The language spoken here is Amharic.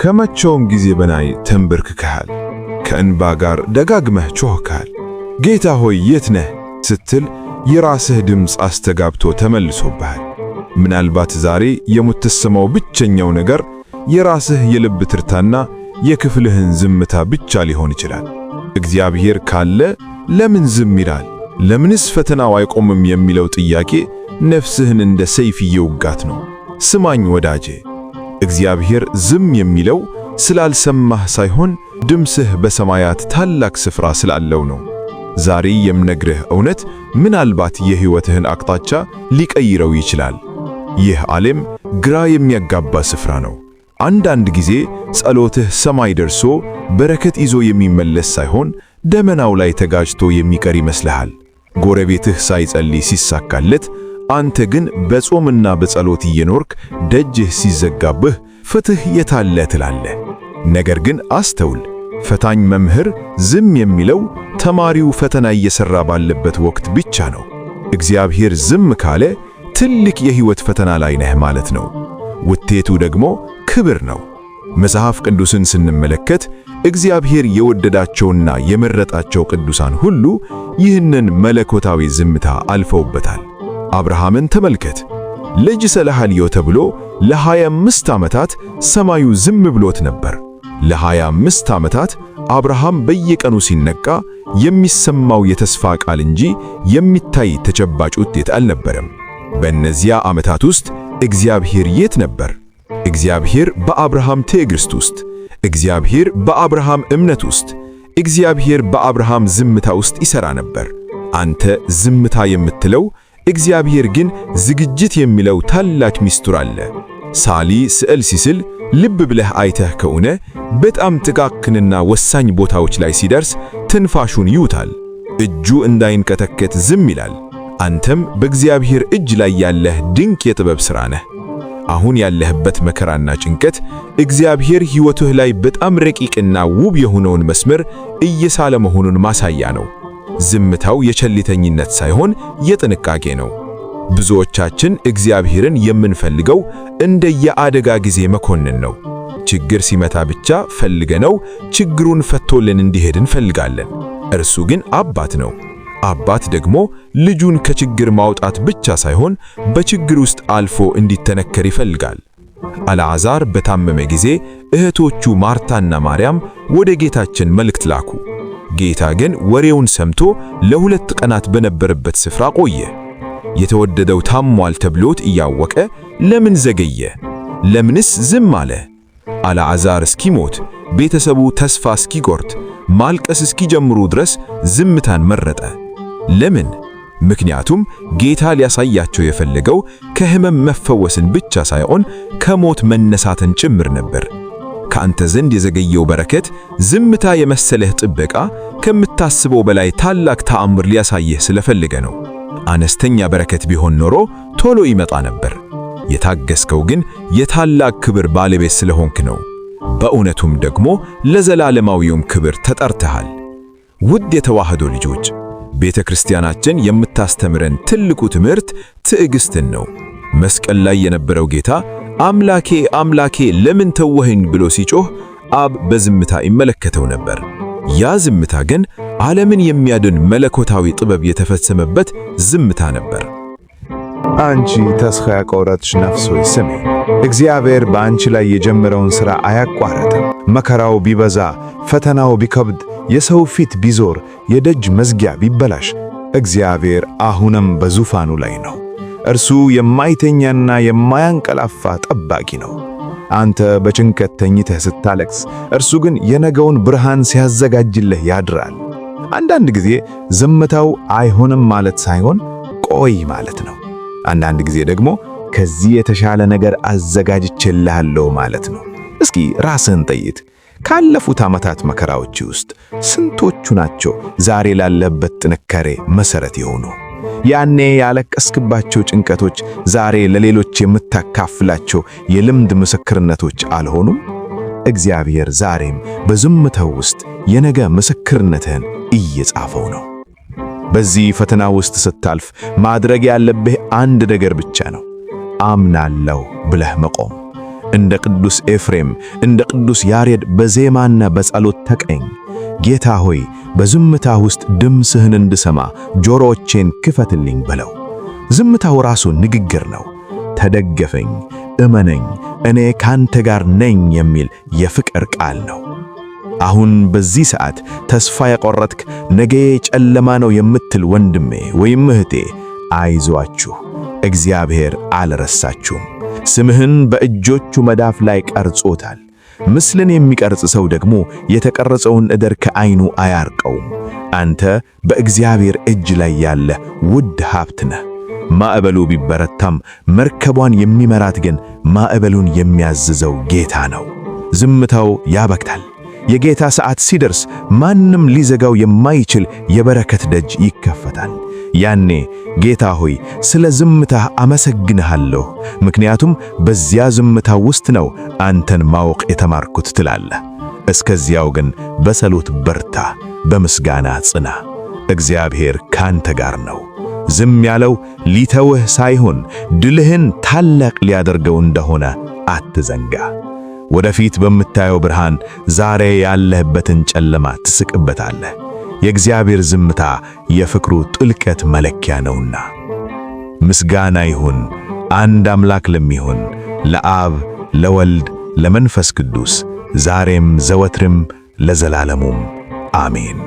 ከመቼውም ጊዜ በላይ ተንበርክከሃል። ከእንባ ጋር ደጋግመህ ጮኽካል። ጌታ ሆይ የት ነህ ስትል የራስህ ድምፅ አስተጋብቶ ተመልሶብሃል። ምናልባት ዛሬ የምትሰማው ብቸኛው ነገር የራስህ የልብ ትርታና የክፍልህን ዝምታ ብቻ ሊሆን ይችላል። እግዚአብሔር ካለ ለምን ዝም ይላል? ለምንስ ፈተናው አይቆምም የሚለው ጥያቄ ነፍስህን እንደ ሰይፍ እየወጋት ነው። ስማኝ ወዳጄ፣ እግዚአብሔር ዝም የሚለው ስላልሰማህ ሳይሆን ድምፅህ በሰማያት ታላቅ ስፍራ ስላለው ነው። ዛሬ የምነግርህ እውነት ምናልባት የሕይወትህን አቅጣጫ ሊቀይረው ይችላል። ይህ ዓለም ግራ የሚያጋባ ስፍራ ነው። አንዳንድ ጊዜ ጸሎትህ ሰማይ ደርሶ በረከት ይዞ የሚመለስ ሳይሆን ደመናው ላይ ተጋጅቶ የሚቀር ይመስልሃል። ጎረቤትህ ሳይጸልይ ሲሳካለት፣ አንተ ግን በጾምና በጸሎት እየኖርክ ደጅህ ሲዘጋብህ ፍትሕ የታለ ትላለህ። ነገር ግን አስተውል፣ ፈታኝ መምህር ዝም የሚለው ተማሪው ፈተና እየሠራ ባለበት ወቅት ብቻ ነው። እግዚአብሔር ዝም ካለ ትልቅ የሕይወት ፈተና ላይ ነህ ማለት ነው። ውጤቱ ደግሞ ክብር ነው። መጽሐፍ ቅዱስን ስንመለከት እግዚአብሔር የወደዳቸውና የመረጣቸው ቅዱሳን ሁሉ ይህንን መለኮታዊ ዝምታ አልፈውበታል። አብርሃምን ተመልከት። ልጅ ሰለሃልዮ ተብሎ ለ25 ዓመታት ሰማዩ ዝም ብሎት ነበር። ለ25 ዓመታት አብርሃም በየቀኑ ሲነቃ የሚሰማው የተስፋ ቃል እንጂ የሚታይ ተጨባጭ ውጤት አልነበረም። በእነዚያ ዓመታት ውስጥ እግዚአብሔር የት ነበር? እግዚአብሔር በአብርሃም ትዕግሥት ውስጥ፣ እግዚአብሔር በአብርሃም እምነት ውስጥ፣ እግዚአብሔር በአብርሃም ዝምታ ውስጥ ይሠራ ነበር። አንተ ዝምታ የምትለው፣ እግዚአብሔር ግን ዝግጅት የሚለው ታላቅ ምስጢር አለ። ሳሊ ስዕል ሲስል ልብ ብለህ አይተህ ከሆነ በጣም ጥቃቅንና ወሳኝ ቦታዎች ላይ ሲደርስ ትንፋሹን ይውታል። እጁ እንዳይንቀጠቀጥ ዝም ይላል። አንተም በእግዚአብሔር እጅ ላይ ያለህ ድንቅ የጥበብ ሥራ ነህ። አሁን ያለህበት መከራና ጭንቀት እግዚአብሔር ሕይወትህ ላይ በጣም ረቂቅና ውብ የሆነውን መስመር እየሳለ መሆኑን ማሳያ ነው። ዝምታው የቸልተኝነት ሳይሆን የጥንቃቄ ነው። ብዙዎቻችን እግዚአብሔርን የምንፈልገው እንደ የአደጋ ጊዜ መኮንን ነው። ችግር ሲመታ ብቻ ፈልገነው ችግሩን ፈቶልን እንዲሄድ እንፈልጋለን። እርሱ ግን አባት ነው። አባት ደግሞ ልጁን ከችግር ማውጣት ብቻ ሳይሆን በችግር ውስጥ አልፎ እንዲተነከር ይፈልጋል። አልዓዛር በታመመ ጊዜ እህቶቹ ማርታና ማርያም ወደ ጌታችን መልእክት ላኩ። ጌታ ግን ወሬውን ሰምቶ ለ2 ቀናት በነበረበት ስፍራ ቆየ። የተወደደው ታሟል ተብሎት እያወቀ ለምን ዘገየ? ለምንስ ዝም አለ? አልዓዛር እስኪሞት፣ ቤተሰቡ ተስፋ እስኪቆርጥ፣ ማልቀስ እስኪጀምሩ ድረስ ዝምታን መረጠ። ለምን? ምክንያቱም ጌታ ሊያሳያቸው የፈለገው ከሕመም መፈወስን ብቻ ሳይሆን ከሞት መነሳትን ጭምር ነበር። ከአንተ ዘንድ የዘገየው በረከት፣ ዝምታ የመሰለህ ጥበቃ ከምታስበው በላይ ታላቅ ተአምር ሊያሳየህ ስለፈለገ ነው። አነስተኛ በረከት ቢሆን ኖሮ ቶሎ ይመጣ ነበር። የታገስከው ግን የታላቅ ክብር ባለቤት ስለሆንክ ነው። በእውነቱም ደግሞ ለዘላለማዊውም ክብር ተጠርተሃል። ውድ የተዋህዶ ልጆች፣ ቤተ ክርስቲያናችን የምታስተምረን ትልቁ ትምህርት ትዕግስትን ነው። መስቀል ላይ የነበረው ጌታ አምላኬ አምላኬ ለምን ተወኸኝ ብሎ ሲጮህ አብ በዝምታ ይመለከተው ነበር። ያ ዝምታ ግን ዓለምን የሚያድን መለኮታዊ ጥበብ የተፈጸመበት ዝምታ ነበር። አንቺ ተስፋ ያቆረጥሽ ነፍስ ሆይ ስሚ፣ እግዚአብሔር በአንቺ ላይ የጀመረውን ሥራ አያቋርጥም። መከራው ቢበዛ፣ ፈተናው ቢከብድ፣ የሰው ፊት ቢዞር፣ የደጅ መዝጊያ ቢበላሽ፣ እግዚአብሔር አሁንም በዙፋኑ ላይ ነው። እርሱ የማይተኛና የማያንቀላፋ ጠባቂ ነው። አንተ በጭንቀት ተኝተህ ስታለቅስ፣ እርሱ ግን የነገውን ብርሃን ሲያዘጋጅልህ ያድራል። አንዳንድ ጊዜ ዝምታው አይሆንም ማለት ሳይሆን ቆይ ማለት ነው። አንዳንድ ጊዜ ደግሞ ከዚህ የተሻለ ነገር አዘጋጅቼልሃለሁ ማለት ነው። እስኪ ራስህን ጠይቅ። ካለፉት ዓመታት መከራዎች ውስጥ ስንቶቹ ናቸው ዛሬ ላለበት ጥንካሬ መሠረት የሆኑ? ያኔ ያለቀስክባቸው ጭንቀቶች ዛሬ ለሌሎች የምታካፍላቸው የልምድ ምስክርነቶች አልሆኑም? እግዚአብሔር ዛሬም በዝምታው ውስጥ የነገ ምስክርነትህን እየጻፈው ነው። በዚህ ፈተና ውስጥ ስታልፍ ማድረግ ያለብህ አንድ ነገር ብቻ ነው። አምናለሁ ብለህ መቆም። እንደ ቅዱስ ኤፍሬም፣ እንደ ቅዱስ ያሬድ በዜማና በጸሎት ተቀኝ። ጌታ ሆይ በዝምታ ውስጥ ድምፅህን እንድሰማ ጆሮዎቼን ክፈትልኝ በለው። ዝምታው ራሱ ንግግር ነው። ተደገፈኝ፣ እመነኝ፣ እኔ ካንተ ጋር ነኝ የሚል የፍቅር ቃል ነው። አሁን በዚህ ሰዓት ተስፋ የቆረጥክ ነገ ጨለማ ነው የምትል ወንድሜ ወይም እህቴ አይዟችሁ፣ እግዚአብሔር አልረሳችሁም። ስምህን በእጆቹ መዳፍ ላይ ቀርጾታል። ምስልን የሚቀርጽ ሰው ደግሞ የተቀረጸውን ዕደር ከዓይኑ አያርቀውም። አንተ በእግዚአብሔር እጅ ላይ ያለ ውድ ሀብት ነህ። ማዕበሉ ቢበረታም መርከቧን የሚመራት ግን ማዕበሉን የሚያዝዘው ጌታ ነው። ዝምታው ያበክታል። የጌታ ሰዓት ሲደርስ ማንም ሊዘጋው የማይችል የበረከት ደጅ ይከፈታል። ያኔ ጌታ ሆይ ስለ ዝምታህ አመሰግንሃለሁ፣ ምክንያቱም በዚያ ዝምታ ውስጥ ነው አንተን ማወቅ የተማርኩት ትላለህ። እስከዚያው ግን በጸሎት በርታ፣ በምስጋና ጽና። እግዚአብሔር ካንተ ጋር ነው። ዝም ያለው ሊተውህ ሳይሆን ድልህን ታላቅ ሊያደርገው እንደሆነ አትዘንጋ። ወደፊት በምታየው ብርሃን ዛሬ ያለህበትን ጨለማ ትስቅበታለህ። የእግዚአብሔር ዝምታ የፍቅሩ ጥልቀት መለኪያ ነውና። ምስጋና ይሁን አንድ አምላክ ለሚሆን ለአብ ለወልድ ለመንፈስ ቅዱስ ዛሬም ዘወትርም ለዘላለሙም አሜን።